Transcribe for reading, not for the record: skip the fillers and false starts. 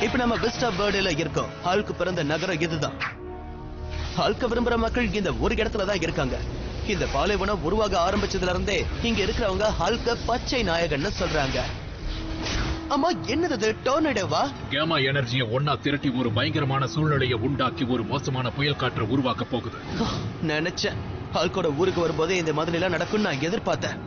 இப்ப நம்ம விஸ்டா பேர்டுல இருக்கோம். ஹல்க் பிறந்த நகரம் இதுதான். ஹல்க விரும்புற மக்கள் இந்த ஒரு இடத்துலதான் இருக்காங்க. இந்த பாலைவனம் உருவாக ஆரம்பிச்சதுல இருந்தே இங்க இருக்கிறவங்க ஹல்க பச்சை நாயகன்னு சொல்றாங்க. ஆமா, என்னது டோர்னடோவா? கேமா எனர்ஜியை ஒன்னா திரட்டி ஒரு பயங்கரமான சூழ்நிலையை உண்டாக்கி ஒரு மோசமான புயல் காற்றை உருவாக்க போகுது. நினைச்சேன் ஹல்கோட ஊருக்கு வரும்போதே இந்த மாதிரி எல்லாம் நடக்கும் நான் எதிர்பார்த்தேன்.